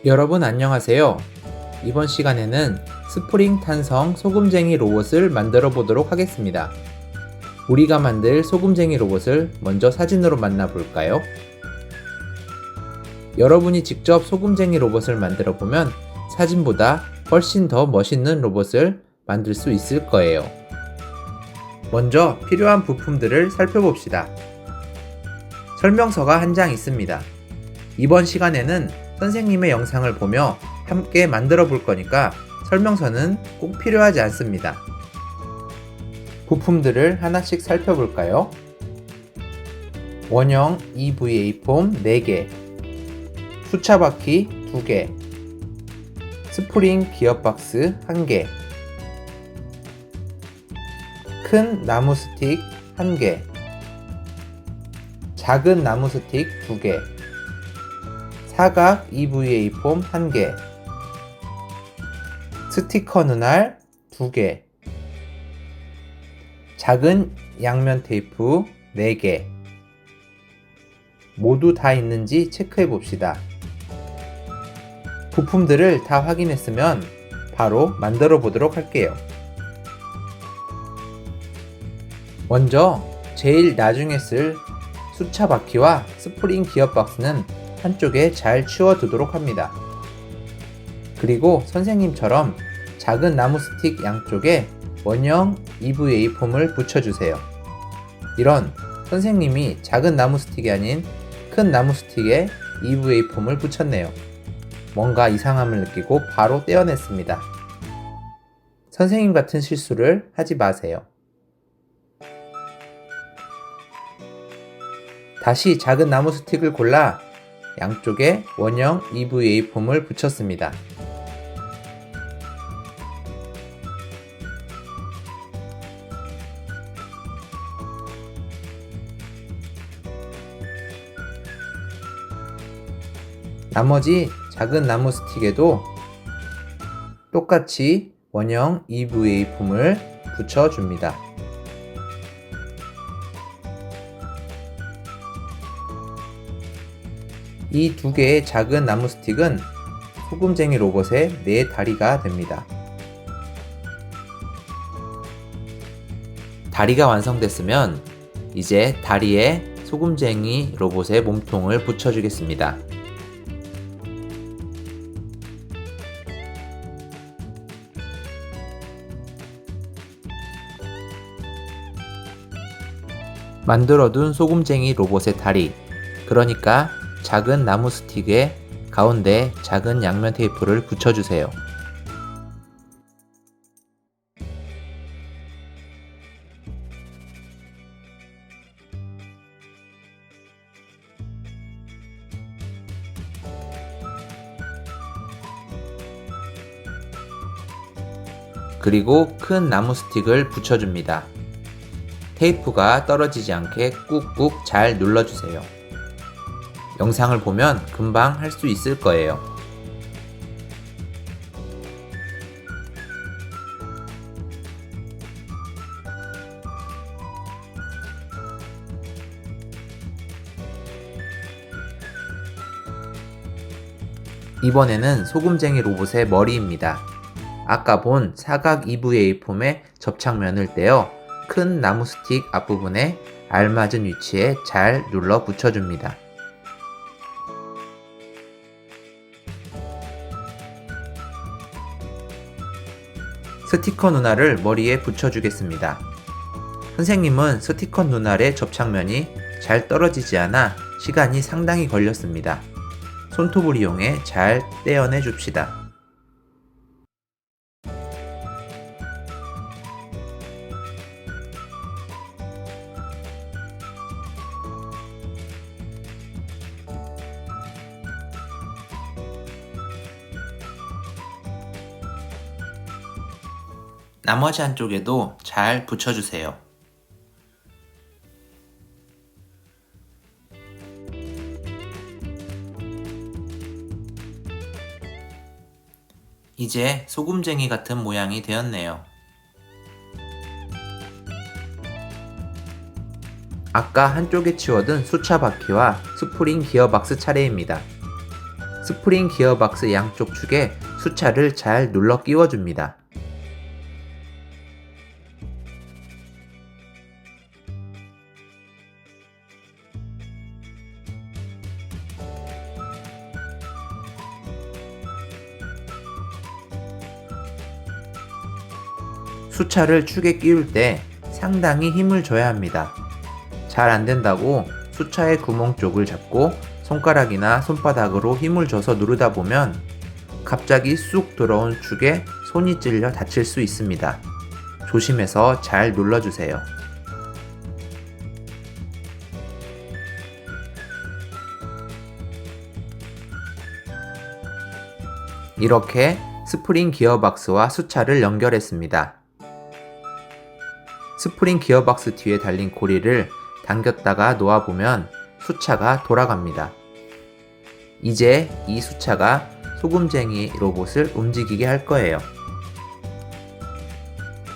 여러분 안녕하세요. 이번 시간에는 스프링 탄성 소금쟁이 로봇을 만들어 보도록 하겠습니다. 우리가 만들 소금쟁이 로봇을 먼저 사진으로 만나볼까요? 여러분이 직접 소금쟁이 로봇을 만들어 보면 사진보다 훨씬 더 멋있는 로봇을 만들 수 있을 거예요. 먼저 필요한 부품들을 살펴봅시다. 설명서가 한 장 있습니다. 이번 시간에는 선생님의 영상을 보며 함께 만들어 볼 거니까 설명서는 꼭 필요하지 않습니다. 부품들을 하나씩 살펴볼까요? 원형 EVA 폼 4개, 수차바퀴 2개, 스프링 기어박스 1개, 큰 나무 스틱 1개, 작은 나무 스틱 2개, 사각 EVA 폼 1개, 스티커 눈알 2개, 작은 양면 테이프 4개. 모두 다 있는지 체크해 봅시다. 부품들을 다 확인했으면 바로 만들어 보도록 할게요. 먼저 제일 나중에 쓸 수차바퀴와 스프링 기어박스는 한쪽에 잘 치워 두도록 합니다. 그리고 선생님처럼 작은 나무 스틱 양쪽에 원형 EVA 폼을 붙여주세요. 이런 선생님이 작은 나무 스틱이 아닌 큰 나무 스틱에 EVA 폼을 붙였네요. 뭔가 이상함을 느끼고 바로 떼어냈습니다. 선생님 같은 실수를 하지 마세요. 다시 작은 나무 스틱을 골라 양쪽에 원형 EVA 폼을 붙였습니다. 나머지 작은 나무 스틱에도 똑같이 원형 EVA 폼을 붙여줍니다. 이 두 개의 작은 나무 스틱은 소금쟁이 로봇의 4다리가 됩니다. 다리가 완성됐으면 이제 다리에 소금쟁이 로봇의 몸통을 붙여주겠습니다. 만들어둔 소금쟁이 로봇의 다리, 그러니까 작은 나무 스틱에 가운데 작은 양면 테이프를 붙여주세요. 그리고 큰 나무 스틱을 붙여줍니다. 테이프가 떨어지지 않게 꾹꾹 잘 눌러주세요. 영상을 보면 금방 할 수 있을 거예요. 이번에는 소금쟁이 로봇의 머리입니다. 아까 본 사각 EVA 폼의 접착면을 떼어 큰 나무 스틱 앞부분에 알맞은 위치에 잘 눌러 붙여줍니다. 스티커 눈알을 머리에 붙여주겠습니다. 선생님은 스티커 눈알의 접착면이 잘 떨어지지 않아 시간이 상당히 걸렸습니다. 손톱을 이용해 잘 떼어내 줍시다. 나머지 한쪽에도 잘 붙여주세요. 이제 소금쟁이 같은 모양이 되었네요. 아까 한쪽에 치워둔 수차바퀴와 스프링 기어박스 차례입니다. 스프링 기어박스 양쪽 축에 수차를 잘 눌러 끼워줍니다. 수차를 축에 끼울 때 상당히 힘을 줘야 합니다. 잘 안된다고 수차의 구멍 쪽을 잡고 손가락이나 손바닥으로 힘을 줘서 누르다 보면 갑자기 쑥 들어온 축에 손이 찔려 다칠 수 있습니다. 조심해서 잘 눌러주세요. 이렇게 스프링 기어박스와 수차를 연결했습니다. 스프링 기어박스 뒤에 달린 고리를 당겼다가 놓아보면 수차가 돌아갑니다. 이제 이 수차가 소금쟁이 로봇을 움직이게 할 거예요.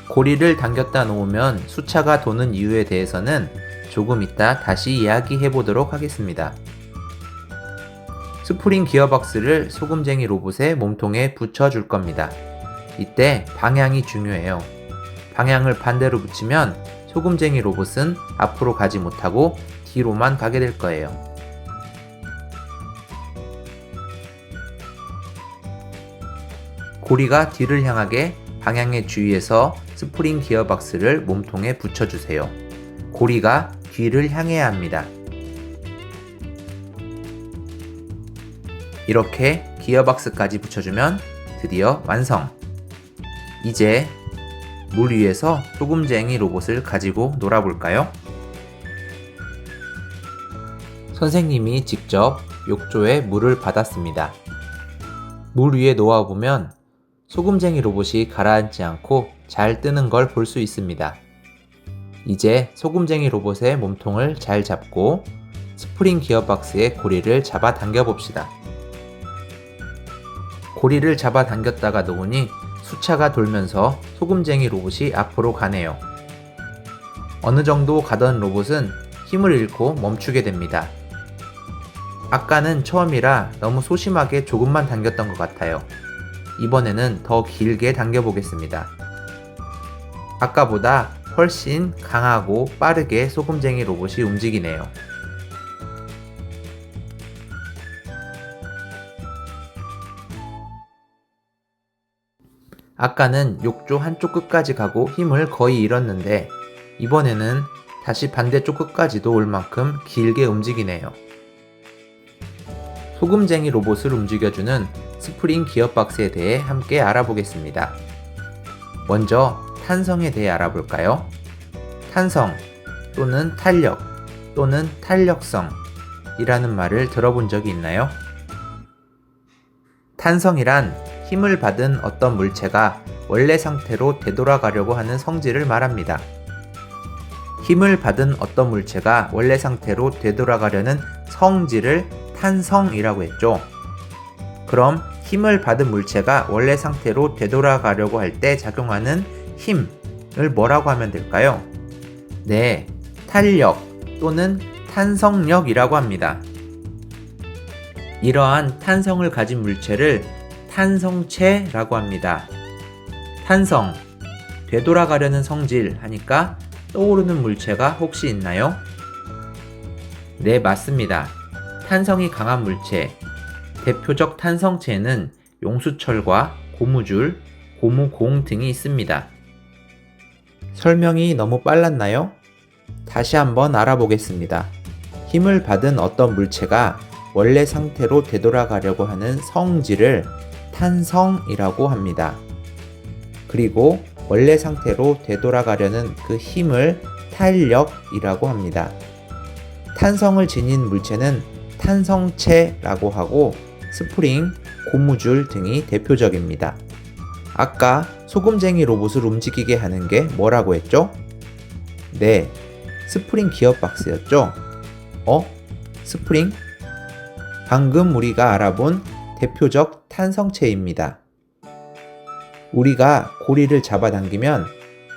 고리를 당겼다 놓으면 수차가 도는 이유에 대해서는 조금 이따 다시 이야기해 보도록 하겠습니다. 스프링 기어박스를 소금쟁이 로봇의 몸통에 붙여줄 겁니다. 이때 방향이 중요해요. 방향을 반대로 붙이면 소금쟁이 로봇은 앞으로 가지 못하고 뒤로만 가게 될 거예요. 고리가 뒤를 향하게 방향에 주의해서 스프링 기어박스를 몸통에 붙여주세요. 고리가 뒤를 향해야 합니다. 이렇게 기어박스까지 붙여주면 드디어 완성! 이제 물 위에서 소금쟁이 로봇을 가지고 놀아볼까요? 선생님이 직접 욕조에 물을 받았습니다. 물 위에 놓아보면 소금쟁이 로봇이 가라앉지 않고 잘 뜨는 걸 볼 수 있습니다. 이제 소금쟁이 로봇의 몸통을 잘 잡고 스프링 기어박스의 고리를 잡아 당겨 봅시다. 고리를 잡아 당겼다가 놓으니 수차가 돌면서 소금쟁이 로봇이 앞으로 가네요. 어느 정도 가던 로봇은 힘을 잃고 멈추게 됩니다. 아까는 처음이라 너무 소심하게 조금만 당겼던 것 같아요. 이번에는 더 길게 당겨보겠습니다. 아까보다 훨씬 강하고 빠르게 소금쟁이 로봇이 움직이네요. 아까는 욕조 한쪽 끝까지 가고 힘을 거의 잃었는데 이번에는 다시 반대쪽 끝까지도 올 만큼 길게 움직이네요. 소금쟁이 로봇을 움직여주는 스프링 기어박스에 대해 함께 알아보겠습니다. 먼저 탄성에 대해 알아볼까요? 탄성 또는 탄력 또는 탄력성 이라는 말을 들어본 적이 있나요? 탄성이란 힘을 받은 어떤 물체가 원래 상태로 되돌아가려고 하는 성질을 말합니다. 힘을 받은 어떤 물체가 원래 상태로 되돌아가려는 성질을 탄성이라고 했죠. 그럼 힘을 받은 물체가 원래 상태로 되돌아가려고 할 때 작용하는 힘을 뭐라고 하면 될까요? 네, 탄력 또는 탄성력이라고 합니다. 이러한 탄성을 가진 물체를 탄성체라고 합니다. 탄성, 되돌아가려는 성질 하니까 떠오르는 물체가 혹시 있나요? 네, 맞습니다. 탄성이 강한 물체, 대표적 탄성체에는 용수철과 고무줄, 고무공 등이 있습니다. 설명이 너무 빨랐나요? 다시 한번 알아보겠습니다. 힘을 받은 어떤 물체가 원래 상태로 되돌아가려고 하는 성질을 탄성이라고 합니다. 그리고 원래 상태로 되돌아가려는 그 힘을 탄력이라고 합니다. 탄성을 지닌 물체는 탄성체라고 하고 스프링, 고무줄 등이 대표적입니다. 아까 소금쟁이 로봇을 움직이게 하는 게 뭐라고 했죠? 네, 스프링 기어박스였죠? 스프링? 방금 우리가 알아본 대표적 탄성체입니다. 우리가 고리를 잡아당기면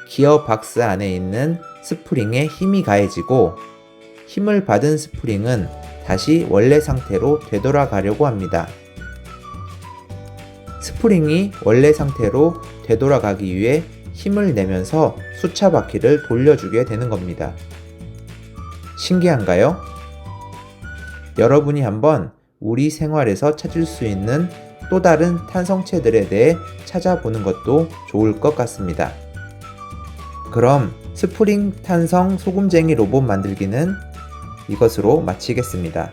기어박스 안에 있는 스프링에 힘이 가해지고 힘을 받은 스프링은 다시 원래 상태로 되돌아가려고 합니다. 스프링이 원래 상태로 되돌아가기 위해 힘을 내면서 수차 바퀴를 돌려주게 되는 겁니다. 신기한가요? 여러분이 한번 우리 생활에서 찾을 수 있는 또 다른 탄성체들에 대해 찾아보는 것도 좋을 것 같습니다. 그럼 스프링 탄성 소금쟁이 로봇 만들기는 이것으로 마치겠습니다.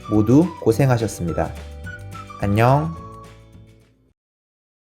모두 고생하셨습니다. 안녕.